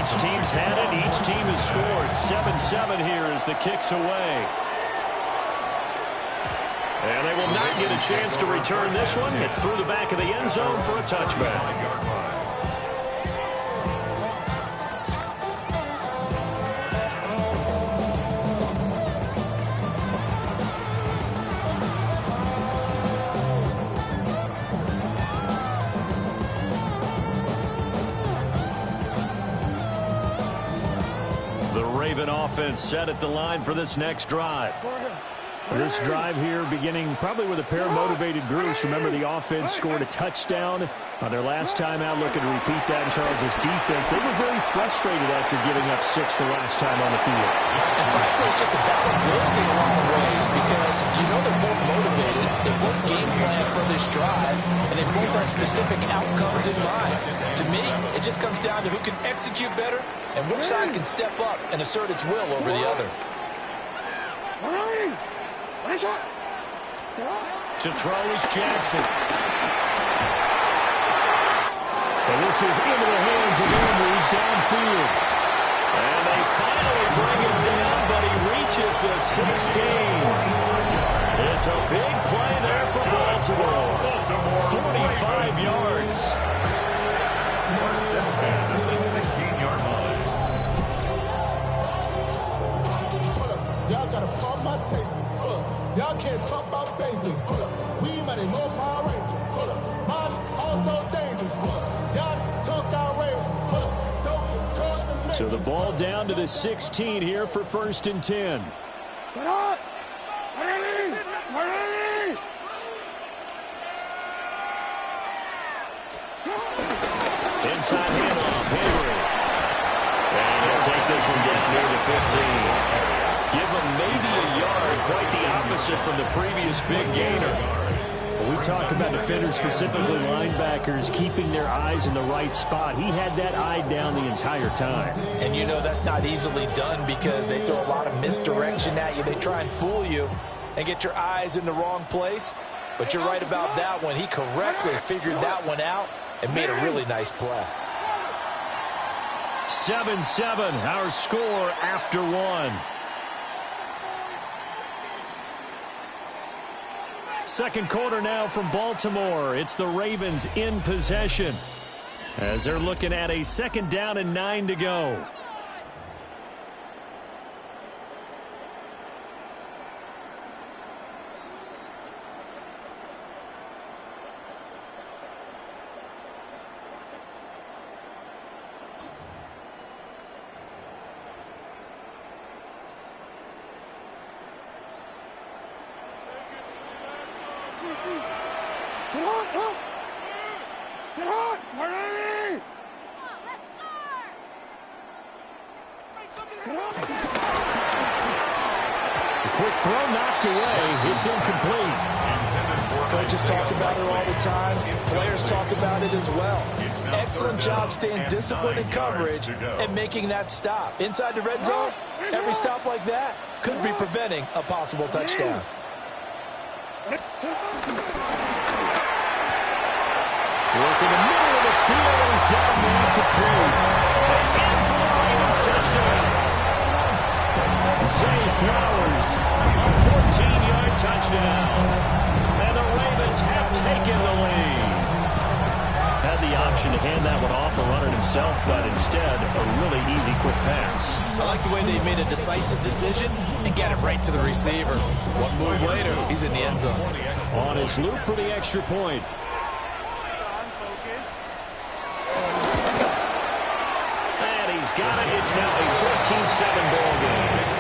Each team's had it. Each team has scored. 7-7 here as the kick's away. And they will not get a chance to return this one. It's through the back of the end zone for a touchback. Offense set at the line for this next drive. This drive here beginning probably with a pair of motivated groups. Remember, the offense scored a touchdown on their last time out. Looking to repeat that in Charles' defense. They were very frustrated after giving up 6 the last time on the field. And frankly, it's just a battle of wills in a lot of ways because you know they're both motivated. They both game plan for this drive, and they both have specific outcomes in mind. To me, it just comes down to who can execute better and which side can step up and assert its will over the other. To throw is Jackson. And this is into the hands of Andrews downfield. And they finally bring him down, but he reaches the 16. It's a big play there for Baltimore. 45 yards. First and 10 at the 16-yard line. Y'all gotta pump my taste. Y'all can't talk about basic. We might as well Power Ranger. Mine also dangerous. Y'all talk outrageous. So the ball down to the 16 here for 1st and 10. Get up! Inside handoff, Henry. And he'll take this one down near the 15. Give him maybe a yard, quite the opposite from the previous big gainer. Well, we talk about defenders, specifically linebackers, keeping their eyes in the right spot. He had that eye down the entire time. And you know that's not easily done because they throw a lot of misdirection at you. They try and fool you and get your eyes in the wrong place. But you're right about that one. He correctly figured that one out and made a really nice play. 7-7, our score after one. Second quarter now from Baltimore. It's the Ravens in possession as they're looking at a 2nd down and 9 to go. Quick throw knocked away. It's incomplete. Coaches talk about it all the time. Players talk about it as well. Excellent job staying disciplined in coverage and making that stop. Inside the red zone, every stop like that could be preventing a possible touchdown. Working the middle of the field, and he's got him incomplete. And for the Ravens touchdown. Zay Flowers. A 14-yard touchdown. And the Ravens have taken the lead. Had the option to hand that one off or run it himself, but instead, a really easy quick pass. I like the way they made a decisive decision and get it right to the receiver. One move later, he's in the end zone. On his loop for the extra point. And he's got it. It's now a 14-7 ball game.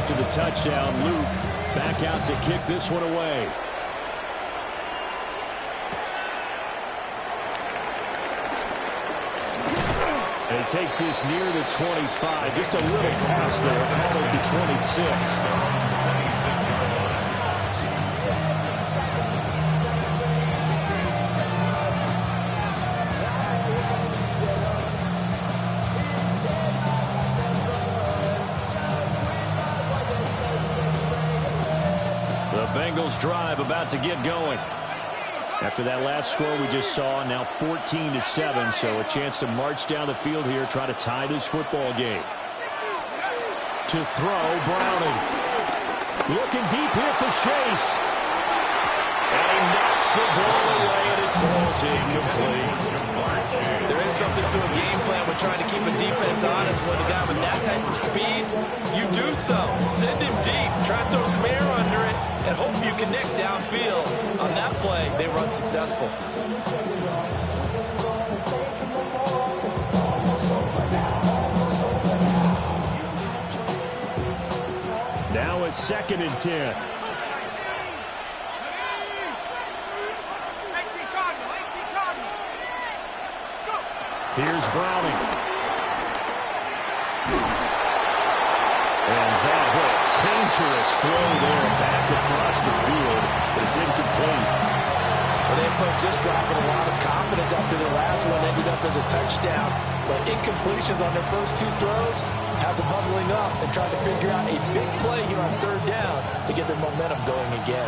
After the touchdown, Luke back out to kick this one away. And he takes this near the 25. Just a little pass there. Call it the 26. Bengals drive about to get going. After that last score we just saw, now 14-7, so a chance to march down the field here, try to tie this football game. To throw, Browning. Looking deep here for Chase. And he knocks the ball away, and it falls incomplete. There is something to a game plan when trying to keep a defense honest. When a guy with that type of speed, you do so. Send him deep. Try to throw some air under it and hope you connect downfield. On that play, they were unsuccessful. Now a 2nd and 10. Here's Browning. And that was a dangerous throw there back across the field, but it's incomplete. Well, they approached this drive with a lot of confidence after their last one ended up as a touchdown. But incompletions on their first 2 throws has them bubbling up and trying to figure out a big play here on 3rd down to get their momentum going again.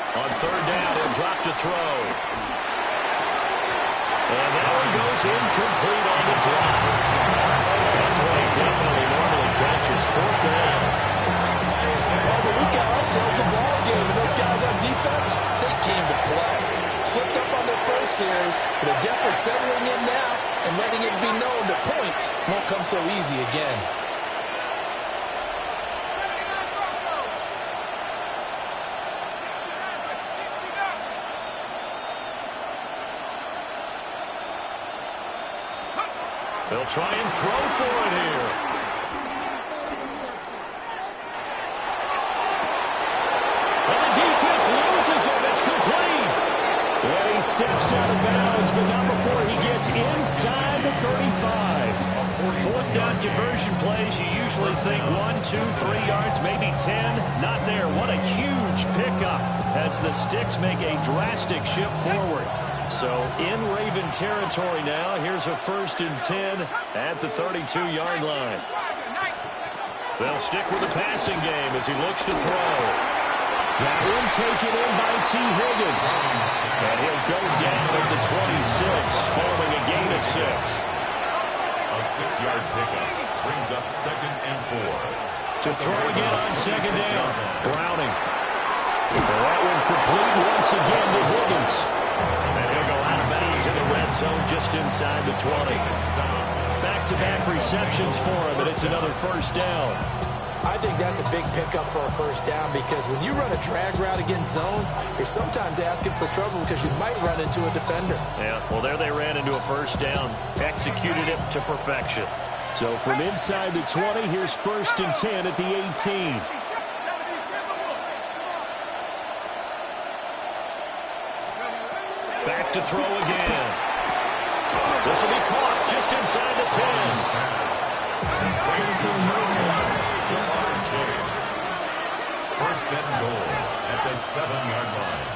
On 3rd down, he'll drop to throw. And that one goes incomplete on the drop. That's what he definitely normally catches. 4th down. Well, but look at ourselves a ball game, and those guys on defense, they came to play. Slipped up on their first series, but they're definitely settling in now and letting it be known that points won't come so easy again. They'll try and throw for it here. And the defense loses him. It's complete. Well, he steps out of bounds, but not before he gets inside the 35. 4th down conversion plays, you usually think 1, 2, 3 yards, maybe 10. Not there. What a huge pickup as the Sticks make a drastic shift forward. So in Raven territory now, here's a 1st and 10 at the 32-yard line. They'll stick with the passing game as he looks to throw. That one taken in by T. Higgins. And he'll go down at the 26, following a gain of 6. A 6-yard pickup brings up 2nd and 4. To throw again on 2nd down. Browning. Well, that one complete once again to Higgins. And he'll go out of bounds in the red zone just inside the 20. Back-to-back receptions for him, and it's another 1st down. I think that's a big pickup for a 1st down because when you run a drag route against zone, you're sometimes asking for trouble because you might run into a defender. Yeah, well, there they ran into a 1st down. Executed it to perfection. So from inside the 20, here's 1st and 10 at the 18. Back to throw again. This will be caught just inside the 10. 1st and goal at the 7-yard line.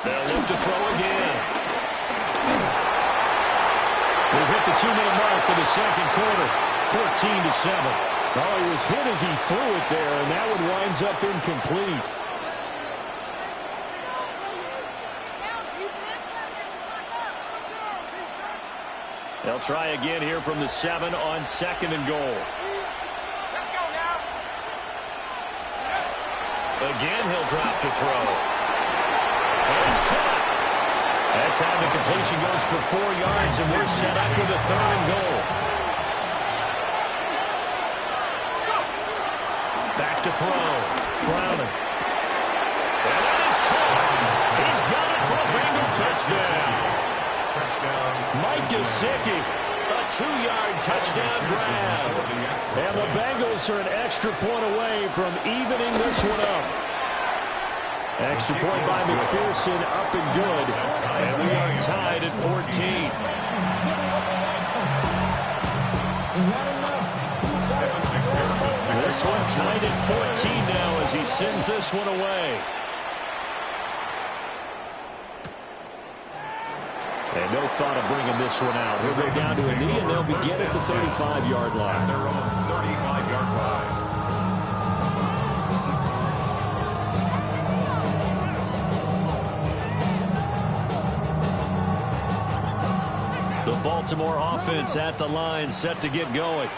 They'll look to throw again. We've hit the 2-minute mark of the 2nd quarter. 14-7. Oh, he was hit as he threw it there, and that one winds up incomplete. They'll try again here from the 7 on 2nd and goal. Again, he'll drop to throw. And it's caught. That time the completion goes for 4 yards, and we're set up with a 3rd and goal. Back to throw. Browning. And that is caught. He's got it for a Bengal touchdown. Mike Gesicki, a 2-yard touchdown grab. And the Bengals are an extra point away from evening this one up. Extra point by McPherson, up and good. And we are tied at 14. This one tied at 14 now as he sends this one away. And no thought of bringing this one out. He'll go down to a knee, and they'll begin at the 35-yard line. Their own 35-yard line. The Baltimore offense at the line, set to get going.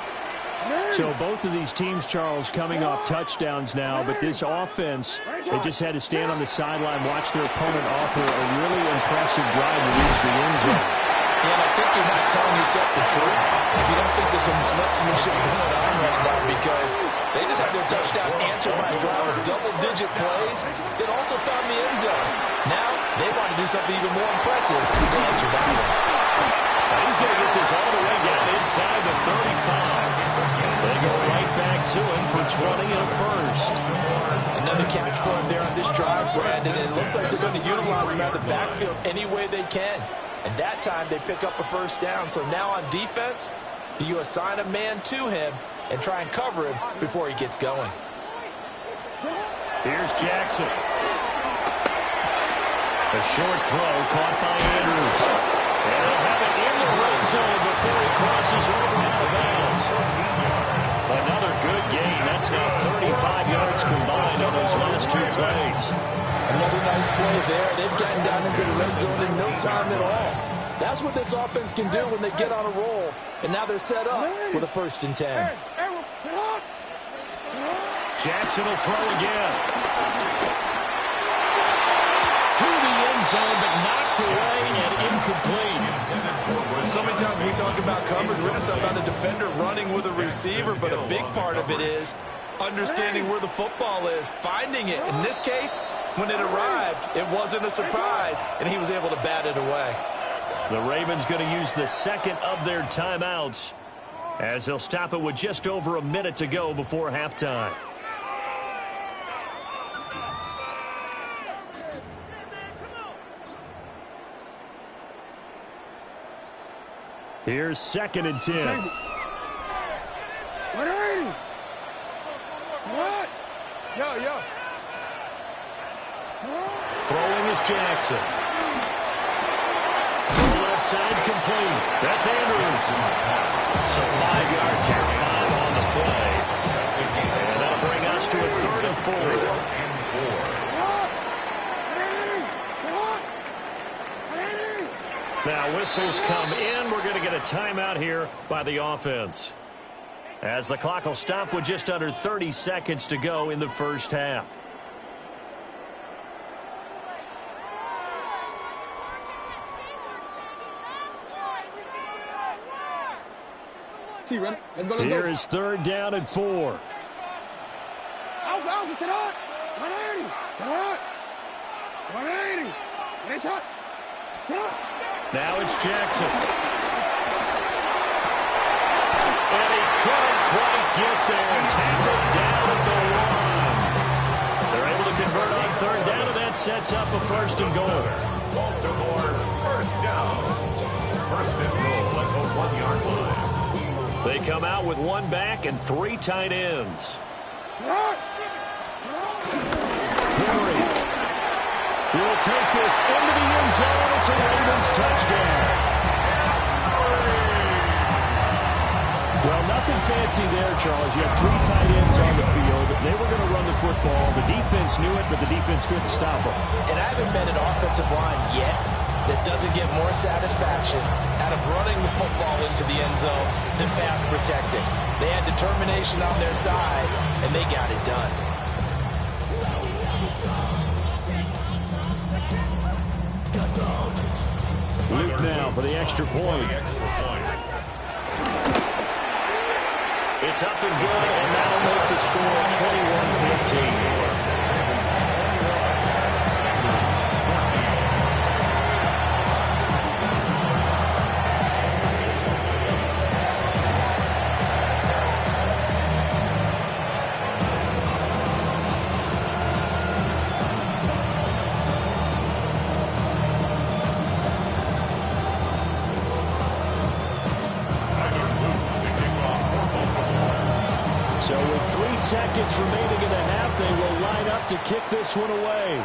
So both of these teams, Charles, coming off touchdowns now, but this offense, they just had to stand on the sideline, watch their opponent offer a really impressive drive to reach the end zone. And I think you're not telling yourself the truth if you don't think there's some marksmanship going on right now, because they just had their touchdown answered by a drive of double-digit plays that also found the end zone. Now they want to do something even more impressive to answer that one. He's going to get this all the way down inside the 35. They go right back to him for 20 and a first. Another catch for him there on this drive, Brandon. And it looks like they're going to utilize him out of the backfield any way they can. And that time they pick up a first down. So now on defense, do you assign a man to him and try and cover him before he gets going? Here's Jackson. A short throw caught by Andrews. And they'll have it in the red zone before he crosses over out of bounds. Another good gain. That's now 35 yards combined on those last two plays. Another nice play there. They've gotten down into the red zone in no time at all. That's what this offense can do when they get on a roll. And now they're set up with a 1st and 10. Jackson will throw again. To the end zone, but knocked away and incomplete. So many times we talk about coverage, we're just about a defender running with a receiver, but a big part of it is understanding where the football is, finding it. In this case, when it arrived, it wasn't a surprise, and he was able to bat it away. The Ravens going to use the second of their timeouts as they'll stop it with just over a minute to go before halftime. Here's 2nd and 10. Throwing is Jackson. The left side complete. That's Andrews. So 5 yards here, 5 on the play. And that'll bring us to a 3rd and 4. Now whistles come in. We're going to get a timeout here by the offense, as the clock will stop with just under 30 seconds to go in the first half. Here is 3rd down and 4. Now it's Jackson. And he couldn't quite get there. Tackled down at the 1. They're able to convert on 3rd down, and that sets up a 1st and goal. Baltimore, 1st down. 1st and goal at the 1-yard line. They come out with 1 back and 3 tight ends. Henry will take this into the end zone. It's a Ravens touchdown. Well, nothing fancy there, Charles. You have 3 tight ends on the field. They were going to run the football. The defense knew it, but the defense couldn't stop them. And I haven't met an offensive line yet that doesn't get more satisfaction out of running the football into the end zone than pass protecting. They had determination on their side, and they got it done. Luke now for the extra point. It's up and good, and that'll make the score 21-14. So with 3 seconds remaining in the half, they will line up to kick this one away.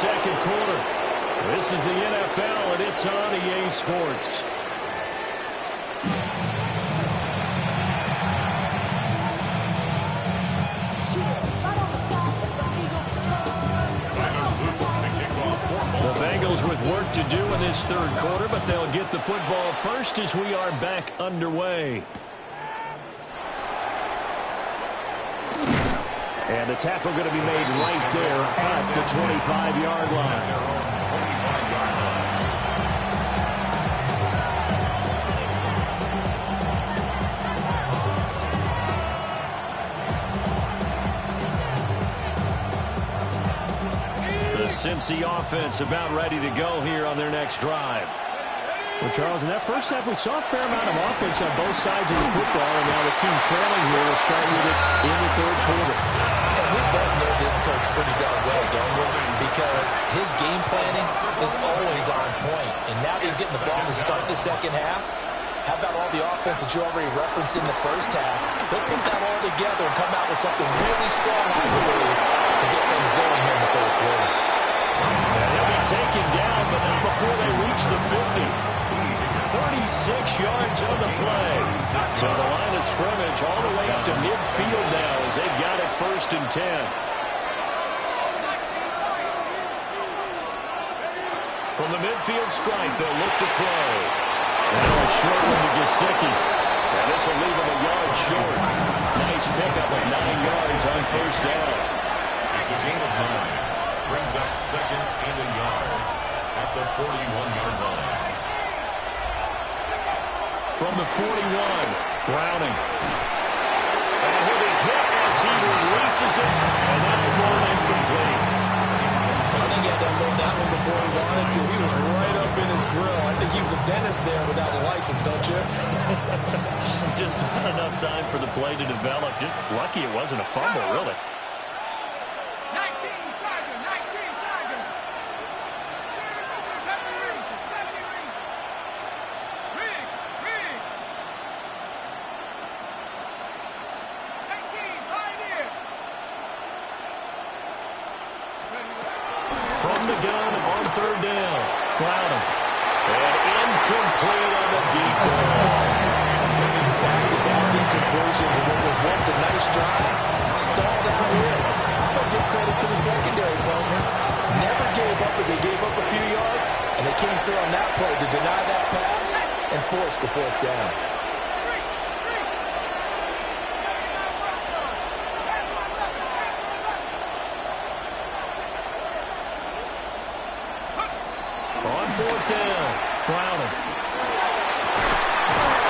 second quarter. This is the NFL, and it's on EA Sports. The Bengals with work to do in this third quarter, but they'll get the football first as we are back underway. And the tackle going to be made right there at the 25-yard line. The Cincy offense about ready to go here on their next drive. Well, Charles, in that first half, we saw a fair amount of offense on both sides of the football, and now the team trailing here will start with it in the third quarter. And we both know this coach pretty darn well, don't we? Because his game planning is always on point. And now that he's getting the ball to start the second half, how about all the offense that you already referenced in the first half? He'll put that all together and come out with something really strong, I believe, to get things going here in the third quarter. And he'll be taken down, but not before they reach the 50. 36 yards on the play. So the line of scrimmage all the way up to midfield now as they've got it 1st and 10. From the midfield stripe, they'll look to throw. Now a short one to Gesicki. And this will leave him a yard short. Nice pickup of 9 yards on 1st down. It's a gain of 9. Brings up 2nd and a yard at the 41-yard line. From the 41, Browning. And he'll be hit as he releases it, and that'll fall incomplete. I think he had to unload that one before he wanted to. He was right up in his grill. I think he was a dentist there without a license, don't you? Just not enough time for the play to develop. Just lucky it wasn't a fumble, really. 19 Tiger, 19 Tiger. 70 Riggs. Riggs. 19, Pioneer. From the gun on 3rd down, Browning. And incomplete on the deep ball. Back-to-back incompletions of what was once a nice drive. Stalled out here. I'm going to give credit to the secondary, partner. Never gave up as they gave up a few yards, and they came through on that play to deny that pass and force the 4th down. On 4th down, Browning.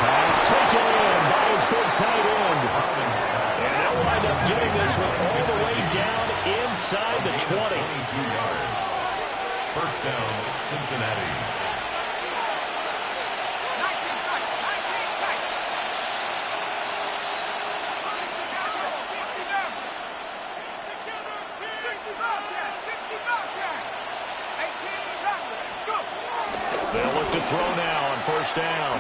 Pass taken in by his big tight end. And they'll wind up getting this one all the way down inside the 20. 22 yards. 1st down, Cincinnati. 19 Tiger, 19 Tiger. 60 Bobcat, 60 Bobcat. 18 Rockets, go. They'll look to throw now on 1st down.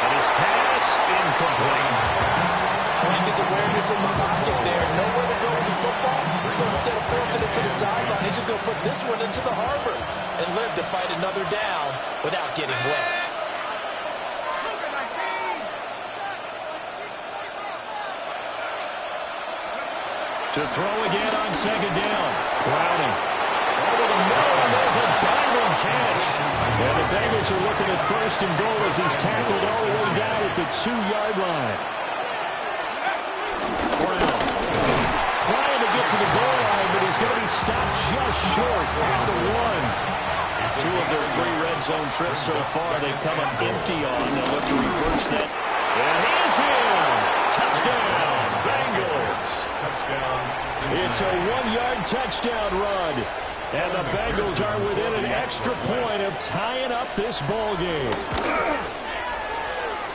And his pass incomplete. Like his awareness in the pocket there. Nowhere to go with the football. So instead of forcing it to the sideline, he should go put this one into the harbor and live to fight another down without getting wet. To throw again on 2nd down. Browning. Over the middle, and there's a diving catch. And the Bengals are looking at 1st and goal as he's tackled all the way down at the 2-yard line. Brown trying to get to the goal line, but he's going to be stopped just short at the 1. 2 of their 3 red zone trips so far, they've come up empty on. They'll look to reverse that. And he's in. Touchdown, Bengals. Touchdown, Cincinnati. It's a 1-yard touchdown run. And the Bengals are within an extra point of tying up this ball game.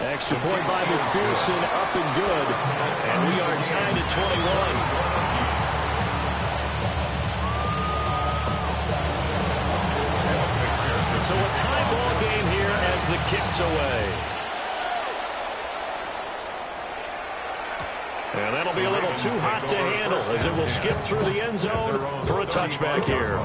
Extra point by McPherson, up and good. And we are tied at 21. So a tie ball game here as the kick's away. And that'll be a little too hot to handle as it will skip through the end zone for a touchback here.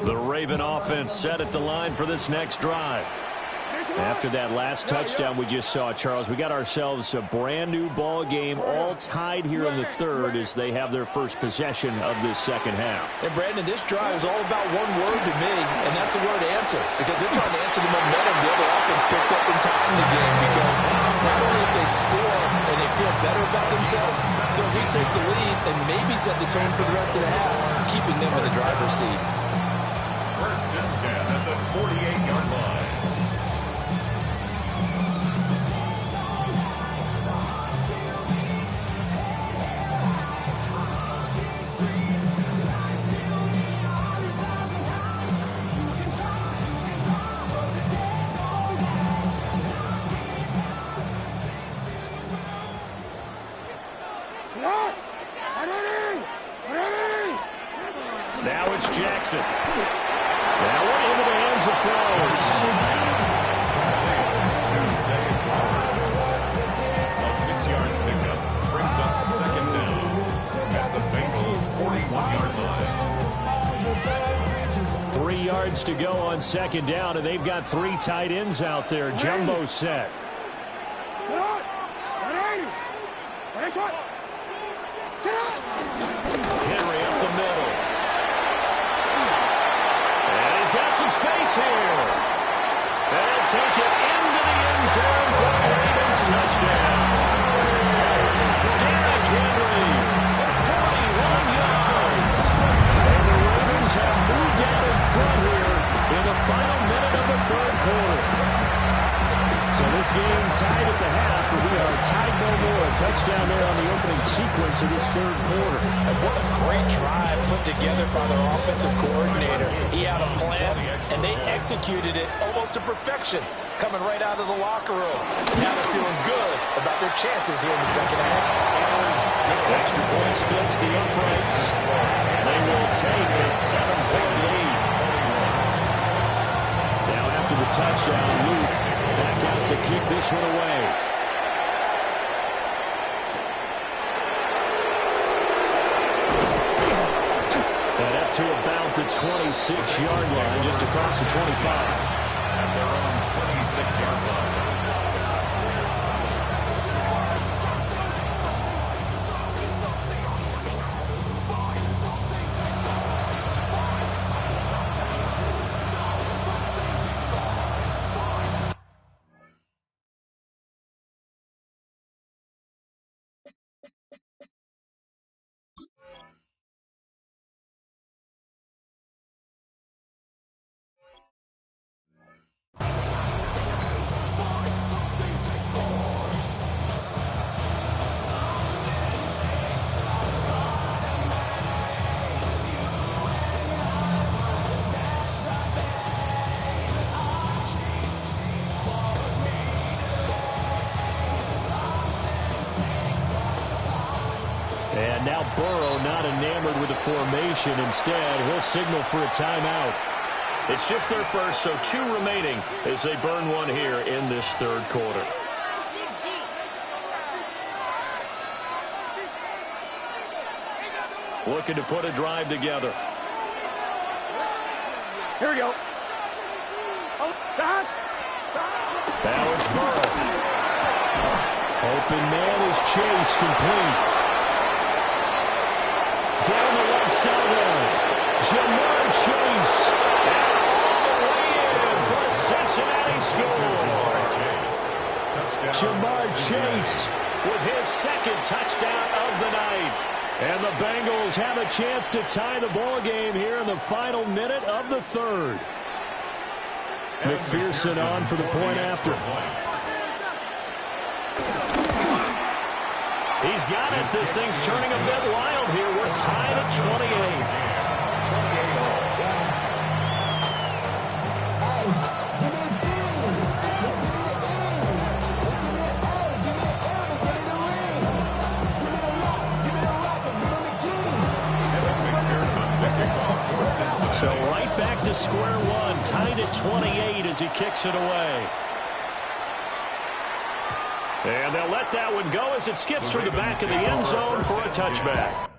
The Raven offense set at the line for this next drive. After that last touchdown we just saw, Charles, we got ourselves a brand new ball game, all tied here in the third as they have their first possession of this second half. And Brandon, this drive is all about one word to me, and that's the word answer, because they're trying to answer the momentum the other offense picked up in time in the game, because not only if they score and they feel better about themselves, they'll retake the lead and maybe set the tone for the rest of the half, keeping them in the driver's seat. First and 10 at the 48-yard line. Now it's Jackson. Now one into the hands of Flowers. A 6-yard pickup brings up second down at the Bengals' 41-yard line. 3 yards to go on second down, and they've got 3 tight ends out there. Jumbo set. Henry up the middle. And he's got some space here. They'll take it into the end zone for the Ravens touchdown. Derrick Henry, 41 yards. And the Ravens have moved out in front here in the final minute of the third quarter. So this game tied at the half, but we are tied no more. A touchdown there on the opening sequence of this third quarter. And what a great drive put together by their offensive coordinator. He had a plan, and they executed it almost to perfection, coming right out of the locker room. Now they're feeling good about their chances here in the second half. Extra point splits the uprights. They will take a 7-point lead. Now after the touchdown, Luke back out to keep this one away. And up to about the 26-yard line, just across the 25. At their own 26-yard line. And now Burrow not enamored with the formation. Instead, he'll signal for a timeout. It's just their first, so 2 remaining as they burn one here in this third quarter. Looking to put a drive together. Here we go. Oh, Now it's Burrow. Open man is Chase, complete. Down the left sideline, Jamar Chase. And all the way in for a Cincinnati score. Jamar Chase With his second touchdown of the night. And the Bengals have a chance to tie the ball game here in the final minute of the third. McPherson on for the point after. He's got it. This thing's turning a bit wild here. We're tied at 28. So right back to square one, tied at 28 as he kicks it away. And they'll let that one go as it skips through the back of the end zone for a touchback.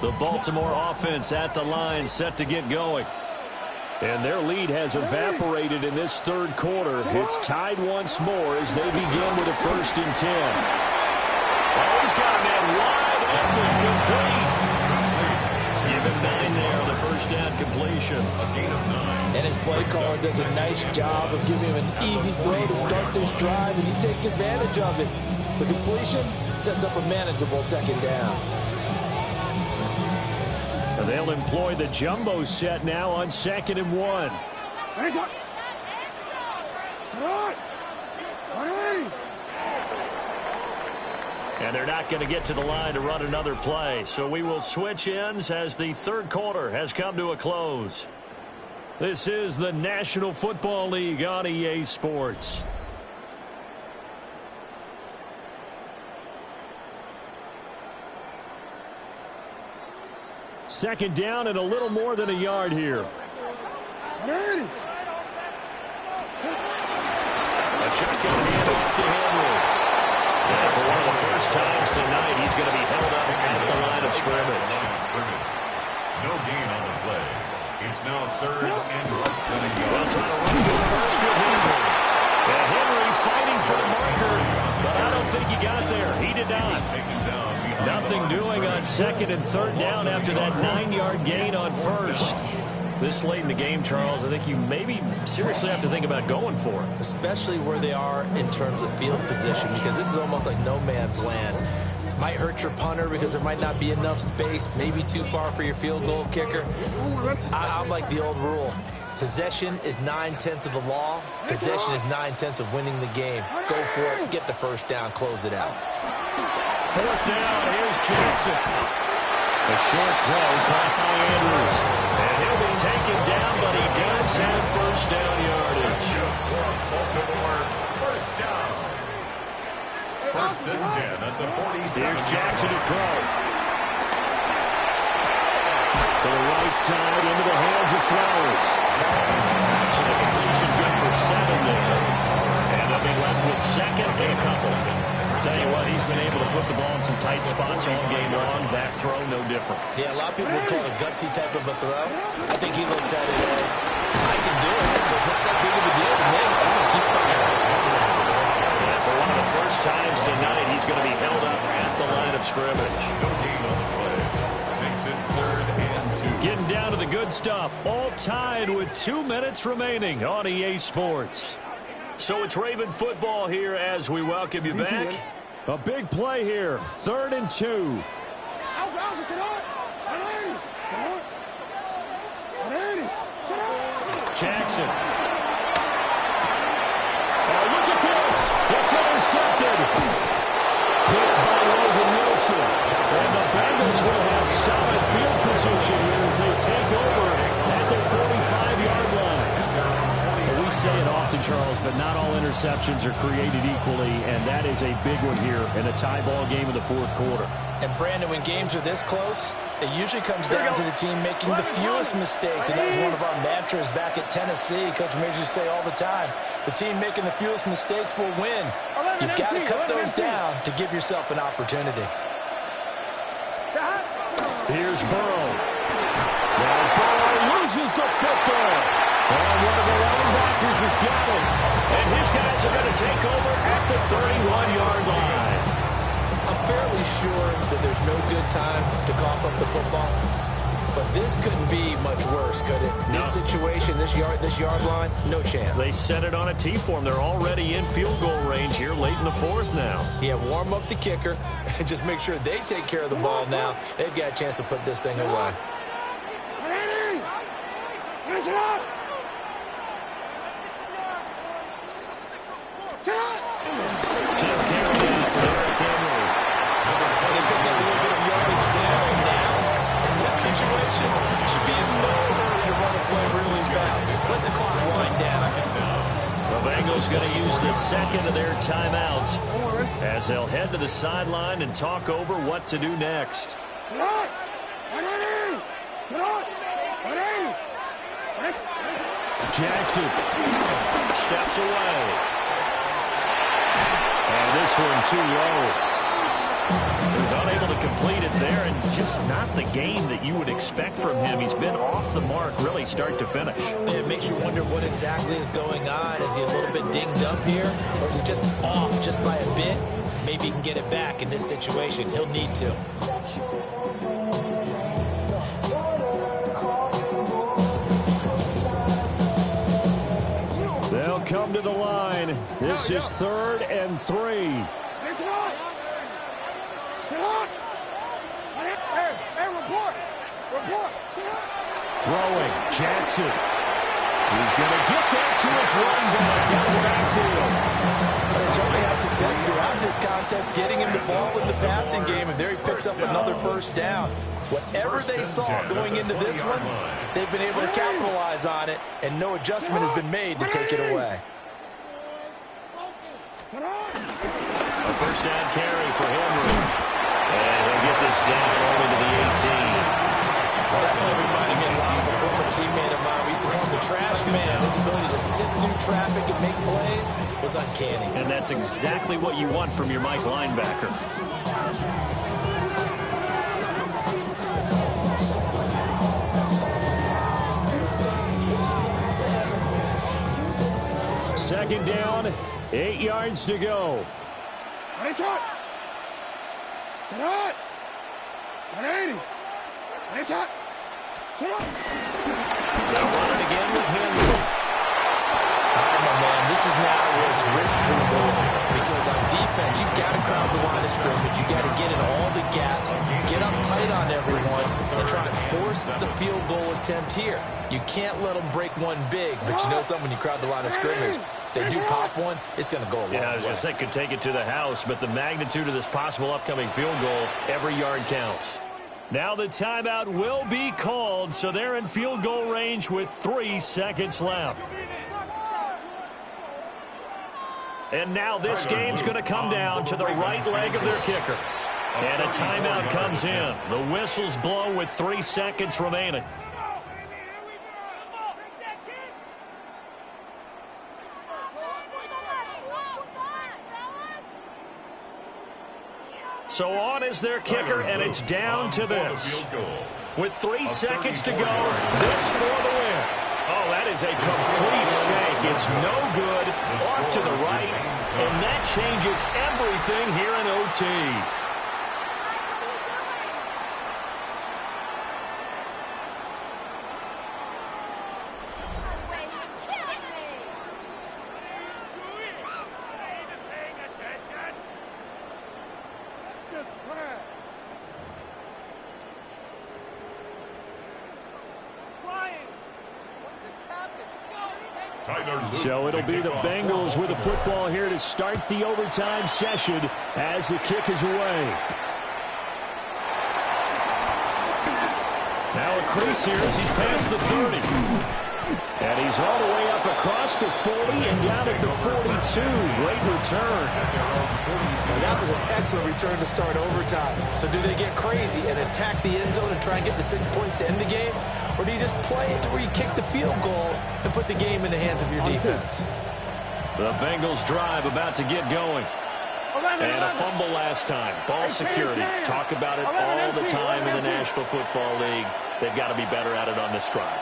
The Baltimore offense at the line, set to get going. And their lead has evaporated in this third quarter. It's tied once more as they begin with a 1st and 10. Oh, he's got a man wide open, complete. Give him 9 there on the first down completion. A gain of 9. And his play caller does a nice job of giving him an easy throw to start this drive, and he takes advantage of it. The completion sets up a manageable 2nd down. They'll employ the jumbo set now on 2nd and 1. And they're not going to get to the line to run another play. So we will switch ends as the third quarter has come to a close. This is the National Football League on EA Sports. Second down and a little more than a yard here. A shotgun handoff to Henry. And for one of the first times tonight, he's going to be held up at the line of scrimmage. No gain on the play. It's now 3rd and less than a yard. Well, trying to run good first with Henry. And Henry fighting for the marker, but I don't think he got there. He did not. Nothing doing on 2nd and 3rd down after that 9-yard gain on 1st. This late in the game, Charles, I think you maybe seriously have to think about going for it. Especially where they are in terms of field position, because this is almost like no man's land. Might hurt your punter because there might not be enough space, maybe too far for your field goal kicker. I'm like the old rule. Possession is 9/10 of the law. Possession is 9/10 of winning the game. Go for it, get the first down, close it out. 4th down, here's Johnson. A short throw caught by Andrews. And he'll be taken down, but he does have first down yardage. Baltimore, first down. 1st and 10 at the 47. Here's Jackson to throw. To the right side, into the hands of Flowers. So the completion good for 7 there. And they'll be left with 2nd and a couple. Tell you what, he's been able to put the ball in some tight spots all game long. That throw, no different. Yeah, a lot of people would call it a gutsy type of a throw. I think he looks at it as, I can do it, so it's not that big of a deal to me. I'm going to keep firing. And for one of the first times tonight, he's going to be held up at the line of scrimmage. No gain on the play. Makes it 3rd and 2. Getting down to the good stuff. All tied with 2 minutes remaining on EA Sports. So it's Raven football here as we welcome you back. A big play here. 3rd and 2. Jackson. Oh, look at this. It's intercepted. Picked by Logan Wilson. And the Bengals will have solid field position here as they take over at their 45-yard line. We say it often, Charles, but not all interceptions are created equally, and that is a big one here in a tie ball game in the 4th quarter. And, Brandon, when games are this close, it usually comes down to the team making the fewest mistakes, and that was one of our mantras back at Tennessee. Coach Major used to say all the time, the team making the fewest mistakes will win. You've got to cut those down to give yourself an opportunity. Here's Burrow. Now Burrow loses the football. And one of the linebackers Akers has got it. And his guys are going to take over at the 31-yard line. I'm fairly sure that there's no good time to cough up the football. But this couldn't be much worse, could it? No. This situation, this yard line, no chance. They set it on a T-form. They're already in field goal range here late in the fourth now. Yeah, warm up the kicker and just make sure they take care of the ball now. They've got a chance to put this thing away. Situation should be in no hurry to run a play really fast. Let the clock wind down. The Bengals going to use the second of their timeouts as they'll head to the sideline and talk over what to do next. Jackson Steps away. and this one too low. He was unable to complete it there, and just not the game that you would expect from him. He's been off the mark really start to finish. It makes you wonder what exactly is going on. Is he a little bit dinged up here, or is he just off just by a bit? Maybe he can get it back in this situation. He'll need to. They'll come to the line. This is 3rd and 3. Throwing, Jackson. He's going to get that to his running back out of the backfield. He's already had success throughout this contest, getting him the ball in the passing game, and there he picks up another first down. Whatever they saw going into this one, they've been able to capitalize on it, and no adjustment has been made to take it away. A first down carry for Henry. And he'll get this down only to the 18. That play reminded me a lot of a former teammate of mine. We used to call him the trash man. His ability to sit through traffic and make plays was uncanny. And that's exactly what you want from your Mike linebacker. Second down, 8 yards to go. They'll run it again with Henry. Oh, man, this is now where it's risk reward. Because on defense, you've got to crowd the line of scrimmage. You've got to get in all the gaps, get up tight on everyone, and try to force the field goal attempt here. You can't let them break one big, but you know something, when you crowd the line of scrimmage, if they do pop one, it's going to go a long way. Yeah, I was going to say could take it to the house, but the magnitude of this possible upcoming field goal, every yard counts. Now the timeout will be called, so they're in field goal range with 3 seconds left. And now this game's going to come down to the right leg of their kicker. And a timeout comes in. The whistles blow with 3 seconds remaining. So on is their kicker, and it's down to this. With 3 seconds to go, this for the win. Oh, that is a complete shank. It's no good, off to the right, and that changes everything here in OT. So it'll be the Bengals with the football here to start the overtime session as the kick is away. Now a crease here as he's past the 30. And he's all the way up across the 40 and down at the 42. Great return. And that was an excellent return to start overtime. So do they get crazy and attack the end zone and try and get the 6 points to end the game? Or do you just play it to where you kick the field goal and put the game in the hands of your defense? The Bengals drive about to get going. And a fumble last time. Ball security. Talk about it all the time in the National Football League. They've got to be better at it on this drive.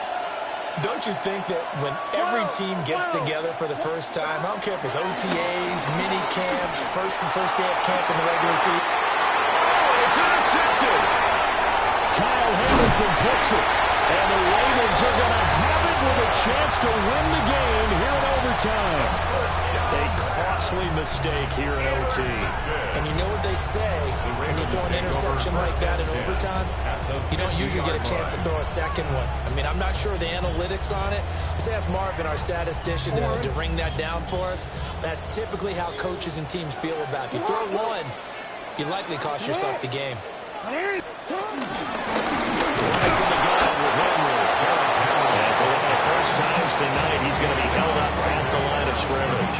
Don't you think that when every team gets together for the first time, I don't care if it's OTAs, mini camps, first day of camp in the regular season. It's intercepted. Kyle Hamilton picks it. And the Ravens are going to have it with a chance to win the game here in overtime. A costly mistake here in OT. And you know what they say, when you throw an interception like that in overtime, you don't usually get a chance to throw a second one. I mean, I'm not sure the analytics on it. Let's ask Marvin, our statistician, to ring that down for us. That's typically how coaches and teams feel about it. If you throw one, you likely cost yourself the game. Right from the gun with Henry. And for one of the first times tonight, he's going to be held up at the line of scrimmage.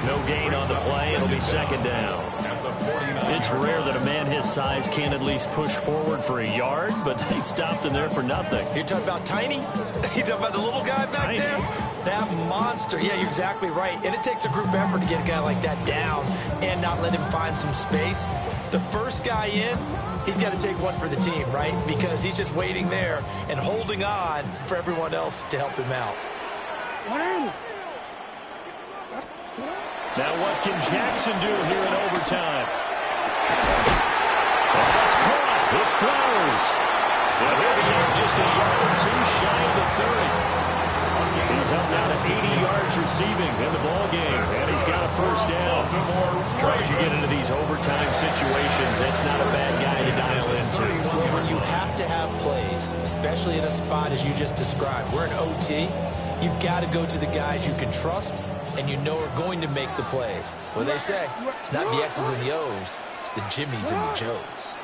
No gain on the play. It'll be second down. It's rare that a man his size can't at least push forward for a yard, but they stopped him there for nothing. You're talking about Tiny? You're talking about the little guy back there? That monster. Yeah, you're exactly right. And it takes a group effort to get a guy like that down and not let him find some space. The first guy in, he's got to take one for the team, right? Because he's just waiting there and holding on for everyone else to help him out. Now what can Jackson do here in overtime? And that's caught. It's Flowers. Well, here we are, just a yard or two shy of the 30. He's up now to 80 yards receiving in the ball game, and he's got a first down. As you get into these overtime situations, it's not a bad guy to dial into. Well, when you have to have plays, especially in a spot as you just described, we're in OT, you've got to go to the guys you can trust and you know are going to make the plays. What they say, it's not the X's and the O's, it's the Jimmies and the Joes.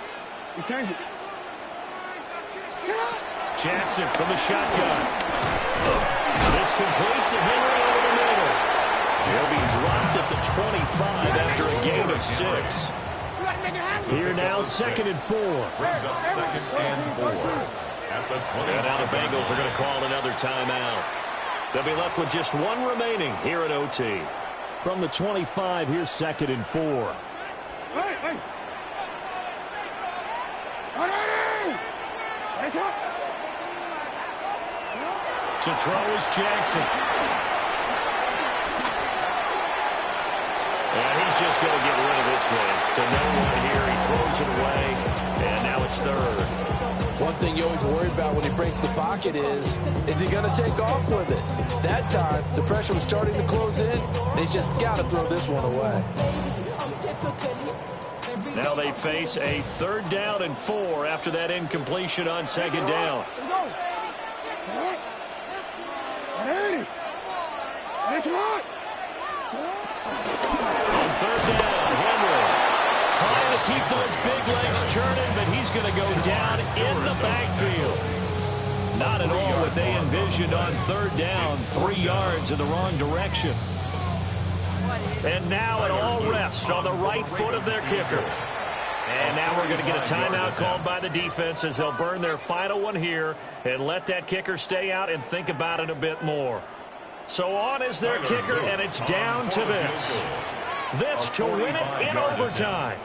Jackson from the shotgun. This complete to Henry over the middle. He'll be dropped at the 25 after a gain of 6. Here now, 2nd and 4. Brings up 2nd and 4 at the 20. And now the Bengals are going to call another timeout. They'll be left with just one remaining here at OT. From the 25, here's 2nd and 4. To throw is Jackson. And he's just going to get rid of this thing. To no one here, he throws it away, and now it's 3rd. One thing you always worry about when he breaks the pocket is he going to take off with it? That time, the pressure was starting to close in. They just got to throw this one away. Now they face a 3rd down and 4 after that incompletion on 2nd down. On 3rd down, Henry trying to keep those big legs churning, but he's going to go down in the backfield. Not at all what they envisioned on 3rd down, 3 yards in the wrong direction. And now it all rests on the right foot of their kicker. And now we're going to get a timeout called by the defense as they'll burn their final one here and let that kicker stay out and think about it a bit more. So on is their kicker, and it's down to this. This to win it in overtime.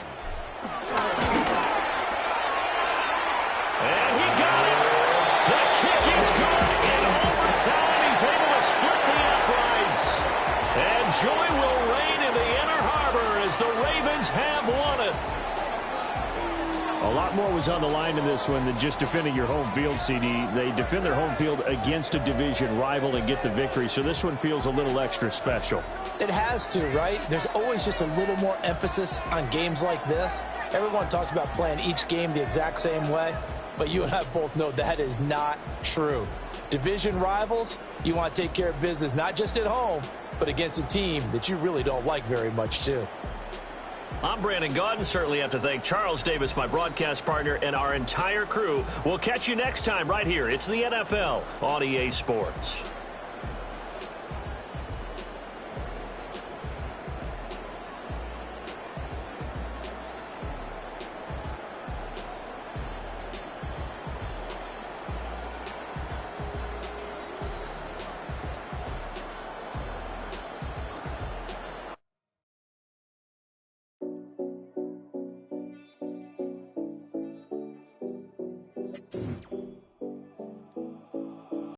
And he got it. The kick is good in overtime. He's able to split the uprights. And joy will reign in the Inner Harbor as the Ravens have won it. A lot more was on the line in this one than just defending your home field, CD. They defend their home field against a division rival and get the victory, so this one feels a little extra special. It has to, right? There's always just a little more emphasis on games like this. Everyone talks about playing each game the exact same way, but you and I both know that is not true. Division rivals, you want to take care of business not just at home, but against a team that you really don't like very much, too. I'm Brandon Gaudin. Certainly have to thank Charles Davis, my broadcast partner, and our entire crew. We'll catch you next time right here. It's the NFL on EA Sports.